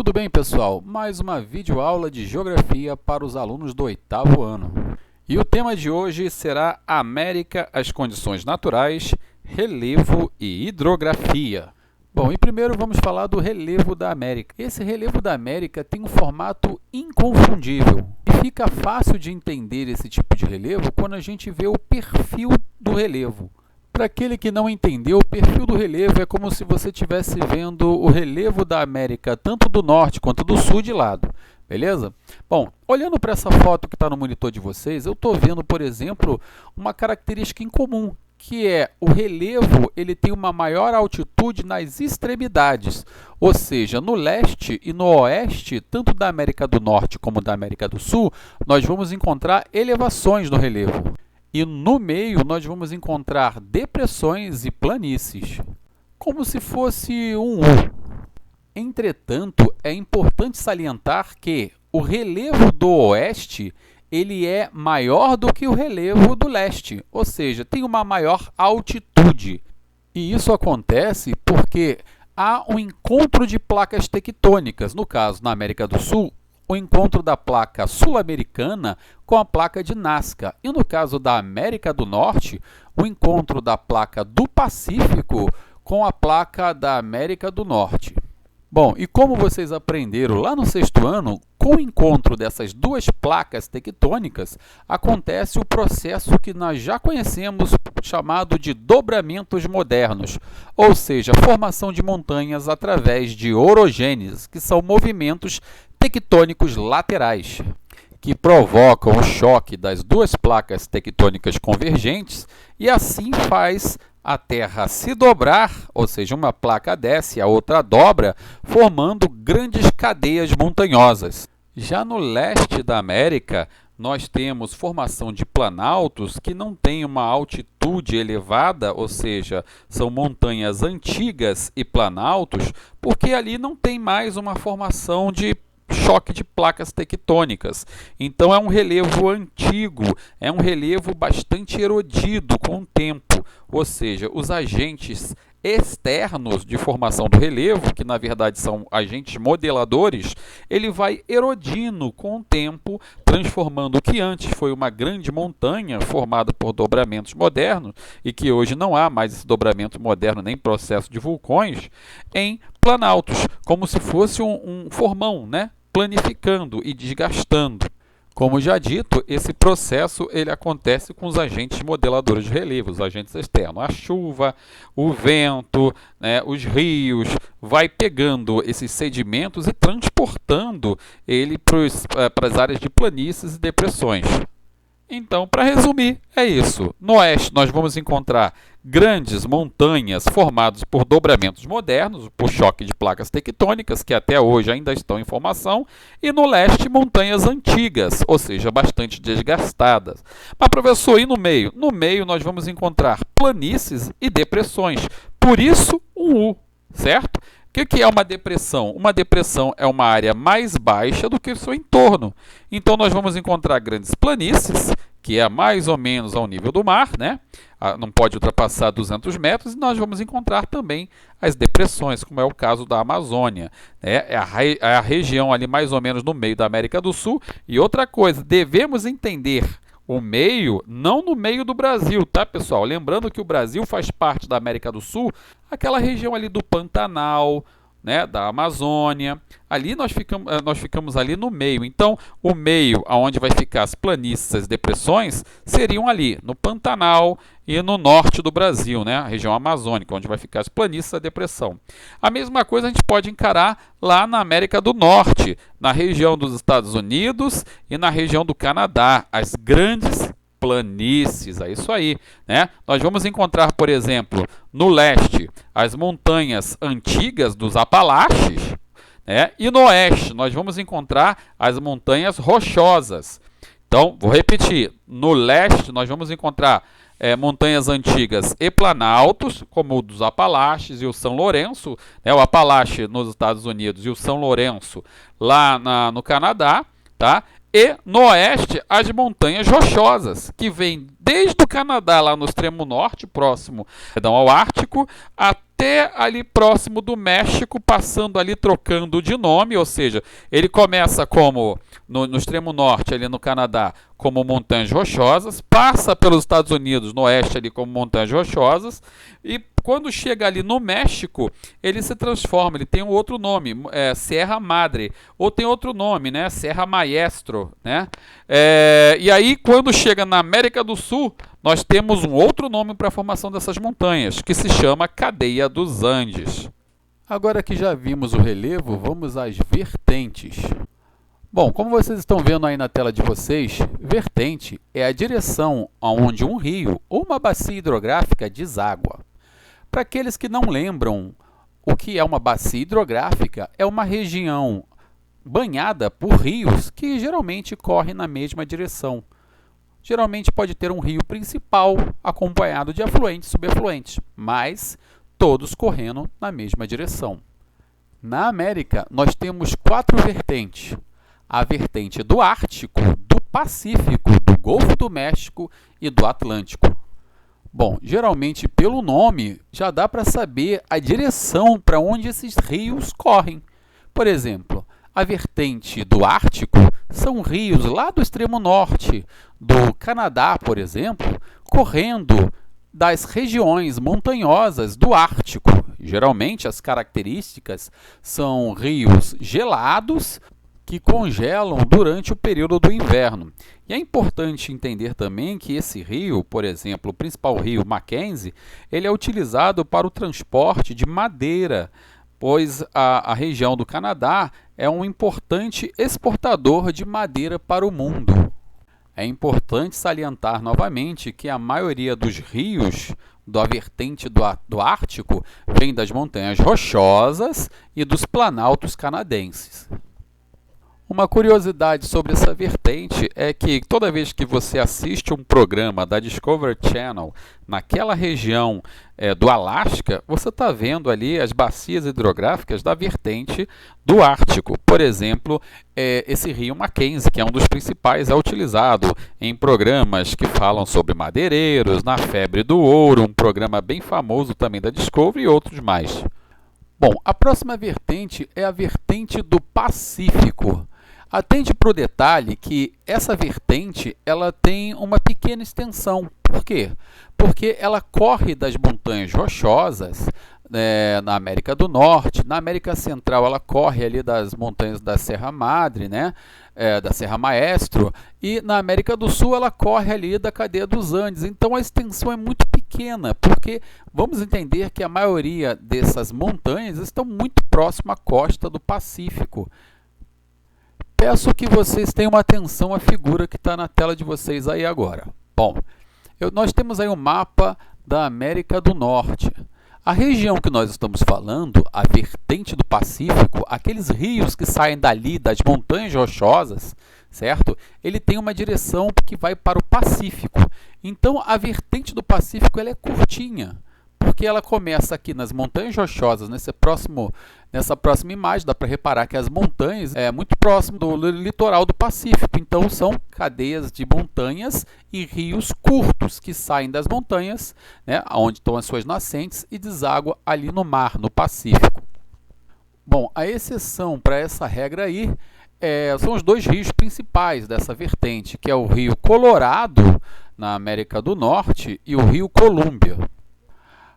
Tudo bem, pessoal? Mais uma videoaula de Geografia para os alunos do 8º ano. E o tema de hoje será América, as condições naturais, relevo e hidrografia. Bom, e primeiro vamos falar do relevo da América. Esse relevo da América tem um formato inconfundível. E fica fácil de entender esse tipo de relevo quando a gente vê o perfil do relevo. Para aquele que não entendeu, o perfil do relevo é como se você estivesse vendo o relevo da América, tanto do norte quanto do sul de lado. Beleza? Bom, olhando para essa foto que está no monitor de vocês, eu estou vendo, por exemplo, uma característica em comum, que é o relevo ele tem uma maior altitude nas extremidades, ou seja, no leste e no oeste, tanto da América do Norte como da América do Sul, nós vamos encontrar elevações no relevo. E no meio nós vamos encontrar depressões e planícies, como se fosse um U. Entretanto, é importante salientar que o relevo do oeste ele é maior do que o relevo do leste, ou seja, tem uma maior altitude. E isso acontece porque há um encontro de placas tectônicas, no caso, na América do Sul, o encontro da placa sul-americana com a placa de Nazca. E no caso da América do Norte, o encontro da placa do Pacífico com a placa da América do Norte. Bom, e como vocês aprenderam lá no 6º ano, com o encontro dessas duas placas tectônicas, acontece o processo que nós já conhecemos, chamado de dobramentos modernos, ou seja, a formação de montanhas através de orogêneses, que são movimentos tectônicos laterais, que provocam o choque das duas placas tectônicas convergentes e assim faz a Terra se dobrar, ou seja, uma placa desce e a outra dobra, formando grandes cadeias montanhosas. Já no leste da América, nós temos formação de planaltos que não têm uma altitude elevada, ou seja, são montanhas antigas e planaltos, porque ali não tem mais uma formação de choque de placas tectônicas. Então é um relevo antigo, é um relevo bastante erodido com o tempo, ou seja, os agentes externos de formação do relevo, que na verdade são agentes modeladores, ele vai erodindo com o tempo, transformando o que antes foi uma grande montanha formada por dobramentos modernos, e que hoje não há mais esse dobramento moderno nem processo de vulcões, em planaltos, como se fosse um formão, né? Planificando e desgastando. Como já dito, esse processo ele acontece com os agentes modeladores de relevo, os agentes externos. A chuva, o vento, né, os rios, vai pegando esses sedimentos e transportando ele para as áreas de planícies e depressões. Então, para resumir, é isso. No oeste, nós vamos encontrar grandes montanhas formadas por dobramentos modernos, por choque de placas tectônicas, que até hoje ainda estão em formação, e no leste, montanhas antigas, ou seja, bastante desgastadas. Mas, professor, e no meio? No meio, nós vamos encontrar planícies e depressões. Por isso, um U, certo? O que é uma depressão? Uma depressão é uma área mais baixa do que o seu entorno. Então, nós vamos encontrar grandes planícies, que é mais ou menos ao nível do mar, né? Não pode ultrapassar 200 metros, e nós vamos encontrar também as depressões, como é o caso da Amazônia. É a região ali mais ou menos no meio da América do Sul. E outra coisa, devemos entender o meio, não no meio do Brasil, tá, pessoal? Lembrando que o Brasil faz parte da América do Sul, aquela região ali do Pantanal, né, da Amazônia. Ali nós ficamos ali no meio. Então, o meio, onde vai ficar as planícies, as depressões, seriam ali no Pantanal e no norte do Brasil, né, a região amazônica, onde vai ficar as planícies e a depressão. A mesma coisa a gente pode encarar lá na América do Norte, na região dos Estados Unidos e na região do Canadá, as grandes planícies, é isso aí, né? Nós vamos encontrar, por exemplo, no leste, as montanhas antigas dos Apalaches, né? E no oeste, nós vamos encontrar as montanhas rochosas. Então, vou repetir, no leste, nós vamos encontrar montanhas antigas e planaltos, como o dos Apalaches e o São Lourenço, né? O Apalache nos Estados Unidos e o São Lourenço lá no Canadá, tá? E no oeste, as montanhas rochosas, que vêm desde o Canadá, lá no extremo norte, próximo ao Ártico, até até ali próximo do México, passando ali, trocando de nome, ou seja, ele começa como, no extremo norte, ali no Canadá, como Montanhas Rochosas, passa pelos Estados Unidos, no oeste ali como Montanhas Rochosas, e quando chega ali no México, ele se transforma, ele tem um outro nome, Serra Madre, ou tem outro nome, né, Serra Maestro, né? E aí, quando chega na América do Sul, nós temos um outro nome para a formação dessas montanhas, que se chama Cadeia dos Andes. Agora que já vimos o relevo, vamos às vertentes. Bom, como vocês estão vendo aí na tela de vocês, vertente é a direção aonde um rio ou uma bacia hidrográfica deságua. Para aqueles que não lembram o que é uma bacia hidrográfica, é uma região banhada por rios que geralmente correm na mesma direção. Geralmente pode ter um rio principal acompanhado de afluentes e subafluentes, mas todos correndo na mesma direção. Na América, nós temos 4 vertentes. A vertente do Ártico, do Pacífico, do Golfo do México e do Atlântico. Bom, geralmente pelo nome já dá para saber a direção para onde esses rios correm. Por exemplo, a vertente do Ártico são rios lá do extremo norte do Canadá, por exemplo, correndo das regiões montanhosas do Ártico. Geralmente as características são rios gelados que congelam durante o período do inverno. E é importante entender também que esse rio, por exemplo, o principal rio Mackenzie, ele é utilizado para o transporte de madeira, pois a região do Canadá é um importante exportador de madeira para o mundo. É importante salientar novamente que a maioria dos rios da vertente do Ártico vem das montanhas rochosas e dos planaltos canadenses. Uma curiosidade sobre essa vertente é que toda vez que você assiste um programa da Discovery Channel naquela região do Alasca, você está vendo ali as bacias hidrográficas da vertente do Ártico. Por exemplo, esse rio Mackenzie, que é um dos principais, é utilizado em programas que falam sobre madeireiros, na Febre do Ouro, um programa bem famoso também da Discovery e outros mais. Bom, a próxima vertente é a vertente do Pacífico. Atente para o detalhe que essa vertente ela tem uma pequena extensão. Por quê? Porque ela corre das montanhas rochosas na América do Norte. Na América Central ela corre ali das montanhas da Serra Madre, né? Da Serra Maestro. E na América do Sul ela corre ali da Cadeia dos Andes. Então a extensão é muito pequena, porque vamos entender que a maioria dessas montanhas estão muito próximo à costa do Pacífico. Peço que vocês tenham atenção à figura que está na tela de vocês aí agora. Bom, nós temos aí um mapa da América do Norte. A região que nós estamos falando, a vertente do Pacífico, aqueles rios que saem dali das montanhas rochosas, certo? Ele tem uma direção que vai para o Pacífico. Então, a vertente do Pacífico ela é curtinha, porque ela começa aqui nas montanhas rochosas, nessa próxima imagem, dá para reparar que as montanhas é muito próximo do litoral do Pacífico, então são cadeias de montanhas e rios curtos que saem das montanhas, né, onde estão as suas nascentes e deságua ali no mar, no Pacífico. Bom, a exceção para essa regra aí são os 2 rios principais dessa vertente, que é o rio Colorado, na América do Norte, e o rio Colômbia.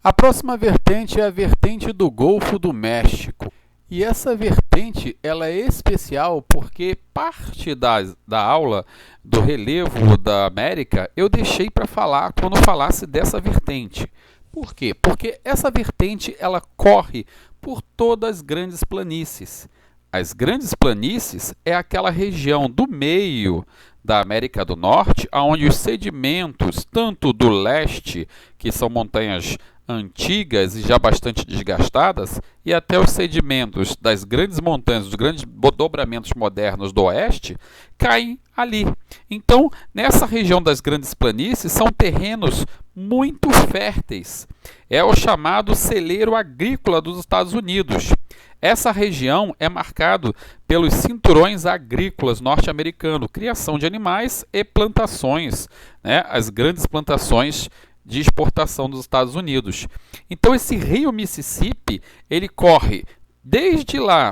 A próxima vertente é a vertente do Golfo do México. E essa vertente ela é especial porque parte da aula do relevo da América eu deixei para falar quando falasse dessa vertente. Por quê? Porque essa vertente ela corre por todas as grandes planícies. As grandes planícies é aquela região do meio da América do Norte, onde os sedimentos, tanto do leste, que são montanhas antigas e já bastante desgastadas, e até os sedimentos das grandes montanhas, dos grandes dobramentos modernos do oeste, caem ali. Então, nessa região das grandes planícies, são terrenos muito férteis. É o chamado celeiro agrícola dos Estados Unidos. Essa região é marcada pelos cinturões agrícolas norte-americanos, criação de animais e plantações, né? As grandes plantações de exportação dos Estados Unidos. Então esse rio Mississippi, ele corre desde lá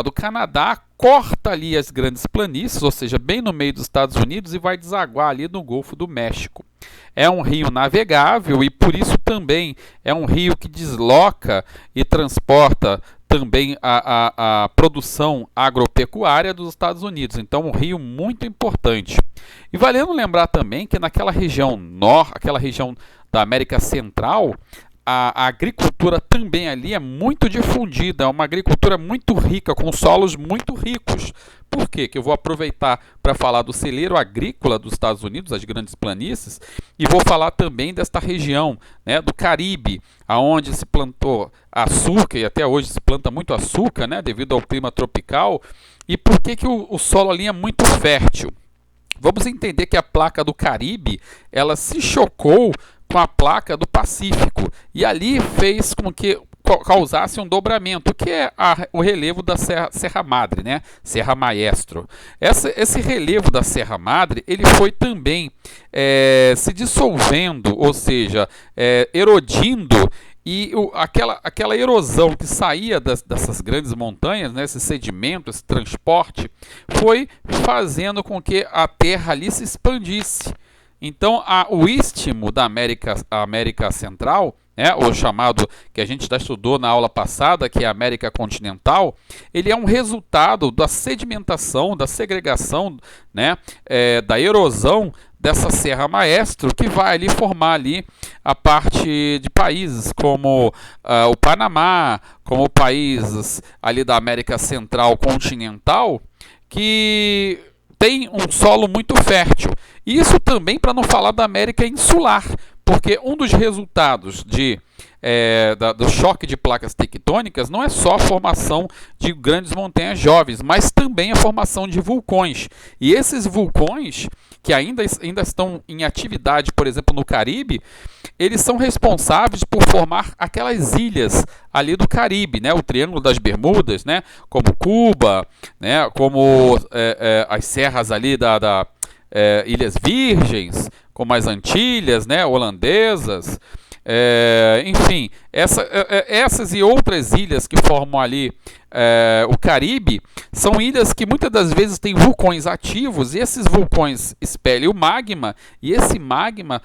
do Canadá, corta ali as grandes planícies, ou seja, bem no meio dos Estados Unidos, e vai desaguar ali no Golfo do México. É um rio navegável e por isso também é um rio que desloca e transporta também a produção agropecuária dos Estados Unidos. Então, um rio muito importante. E valendo lembrar também que naquela região aquela região da América Central, a agricultura também ali é muito difundida, é uma agricultura muito rica, com solos muito ricos. Por quê? Que eu vou aproveitar para falar do celeiro agrícola dos Estados Unidos, as grandes planícies, e vou falar também desta região, né, do Caribe, aonde se plantou açúcar, e até hoje se planta muito açúcar, né, devido ao clima tropical. E por que o solo ali é muito fértil? Vamos entender que a placa do Caribe, ela se chocou com a placa do Pacífico, e ali fez com que causasse um dobramento, que é o relevo da Serra Madre, né? Serra Maestro. Esse relevo da Serra Madre, ele foi também se dissolvendo, ou seja, erodindo, e aquela erosão que saía dessas grandes montanhas, né, esse sedimento, esse transporte, foi fazendo com que a terra ali se expandisse. Então, o istmo da América Central, né, o chamado, que a gente já estudou na aula passada, que é a América Continental, ele é um resultado da sedimentação, da segregação, né, da erosão dessa Serra Maestro, que vai ali formar ali a parte de países como o Panamá, como países ali da América Central continental, que tem um solo muito fértil. Isso também para não falar da América insular, porque um dos resultados do choque de placas tectônicas não é só a formação de grandes montanhas jovens, mas também a formação de vulcões. E esses vulcões, que ainda estão em atividade, por exemplo, no Caribe, eles são responsáveis por formar aquelas ilhas ali do Caribe, né? O Triângulo das Bermudas, né? Como Cuba, né? Como as serras ali Ilhas Virgens, como as Antilhas, né? Holandesas. Enfim, essas e outras ilhas que formam ali o Caribe são ilhas que muitas das vezes têm vulcões ativos, e esses vulcões expelem o magma, e esse magma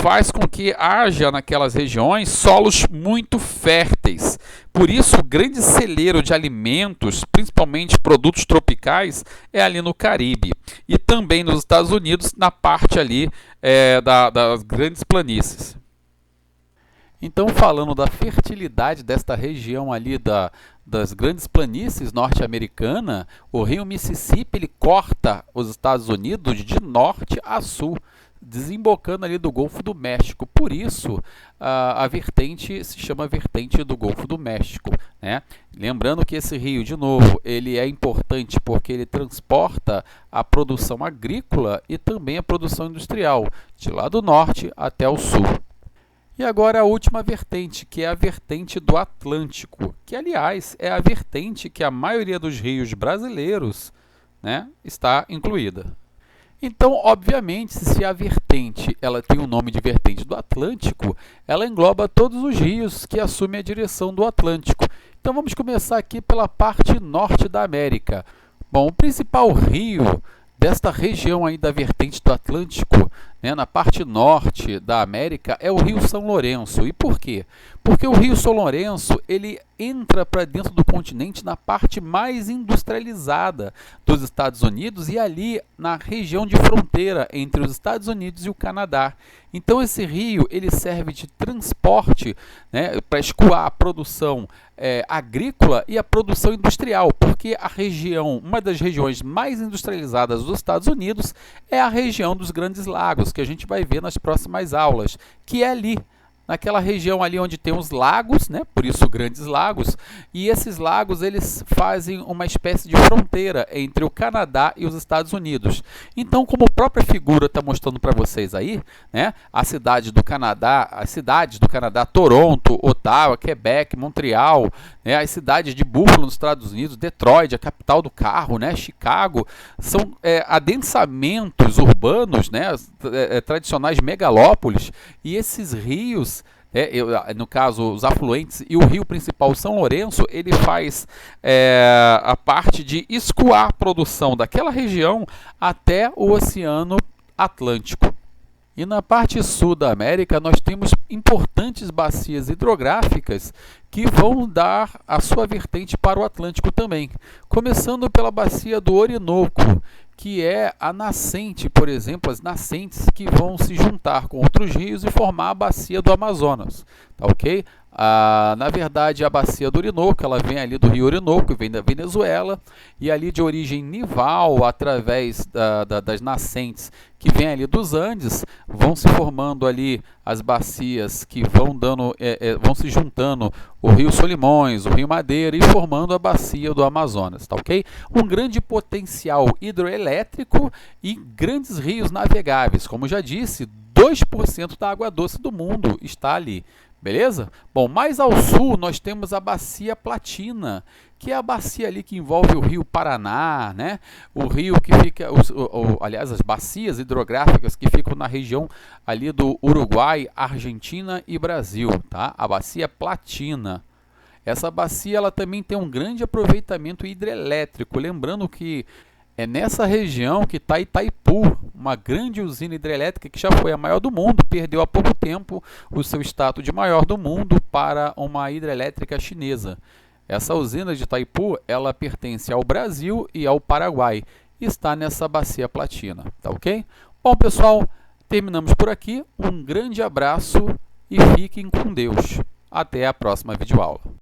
faz com que haja naquelas regiões solos muito férteis. Por isso, o grande celeiro de alimentos, principalmente produtos tropicais, é ali no Caribe. E também nos Estados Unidos, na parte ali das grandes planícies. Então, falando da fertilidade desta região ali das grandes planícies norte-americanas, o rio Mississippi ele corta os Estados Unidos de norte a sul, desembocando ali do Golfo do México. Por isso, a vertente se chama vertente do Golfo do México, né? Lembrando que esse rio, de novo, ele é importante porque ele transporta a produção agrícola e também a produção industrial, de lá do norte até o sul. E agora a última vertente, que é a vertente do Atlântico, que, aliás, é a vertente que a maioria dos rios brasileiros, né, está incluída. Então, obviamente, se a vertente ela tem o nome de vertente do Atlântico, ela engloba todos os rios que assumem a direção do Atlântico. Então, vamos começar aqui pela parte norte da América. Bom, o principal rio desta região aí da vertente do Atlântico, né, na parte norte da América, é o Rio São Lourenço. E por quê? Porque o Rio São Lourenço ele entra para dentro do continente na parte mais industrializada dos Estados Unidos e ali na região de fronteira entre os Estados Unidos e o Canadá. Então esse rio ele serve de transporte, né, para escoar a produção agrícola e a produção industrial, porque a região, uma das regiões mais industrializadas dos Estados Unidos é a região dos Grandes Lagos, que a gente vai ver nas próximas aulas, que é ali naquela região ali onde tem os lagos, né? Por isso grandes lagos, e esses lagos eles fazem uma espécie de fronteira entre o Canadá e os Estados Unidos. Então, como a própria figura está mostrando para vocês aí, né? As cidades do Canadá, Toronto, Ottawa, Quebec, Montreal, né? As cidades de Buffalo nos Estados Unidos, Detroit, a capital do carro, né? Chicago, são adensamentos urbanos, né? Tradicionais megalópolis, e esses rios, no caso os afluentes, e o rio principal São Lourenço, ele faz a parte de escoar a produção daquela região até o Oceano Atlântico. E na parte sul da América nós temos importantes bacias hidrográficas que vão dar a sua vertente para o Atlântico também. Começando pela bacia do Orinoco, que é a nascente, por exemplo, as nascentes que vão se juntar com outros rios e formar a bacia do Amazonas, tá ok? Na verdade, a bacia do Orinoco, ela vem ali do rio Orinoco, vem da Venezuela, e ali de origem nival, através das nascentes que vem ali dos Andes, vão se formando ali as bacias que vão se juntando o rio Solimões, o rio Madeira, e formando a bacia do Amazonas, tá ok? Um grande potencial hidroelétrico e grandes rios navegáveis, como já disse, 2% da água doce do mundo está ali. Beleza? Bom, mais ao sul nós temos a Bacia Platina, que é a bacia ali que envolve o rio Paraná, né? O rio que fica, aliás, as bacias hidrográficas que ficam na região ali do Uruguai, Argentina e Brasil, tá? A Bacia Platina. Essa bacia ela também tem um grande aproveitamento hidrelétrico, lembrando que é nessa região que está Itaipu, uma grande usina hidrelétrica que já foi a maior do mundo, perdeu há pouco tempo o seu status de maior do mundo para uma hidrelétrica chinesa. Essa usina de Itaipu, ela pertence ao Brasil e ao Paraguai, e está nessa bacia platina, tá ok? Bom, pessoal, terminamos por aqui. Um grande abraço e fiquem com Deus. Até a próxima videoaula.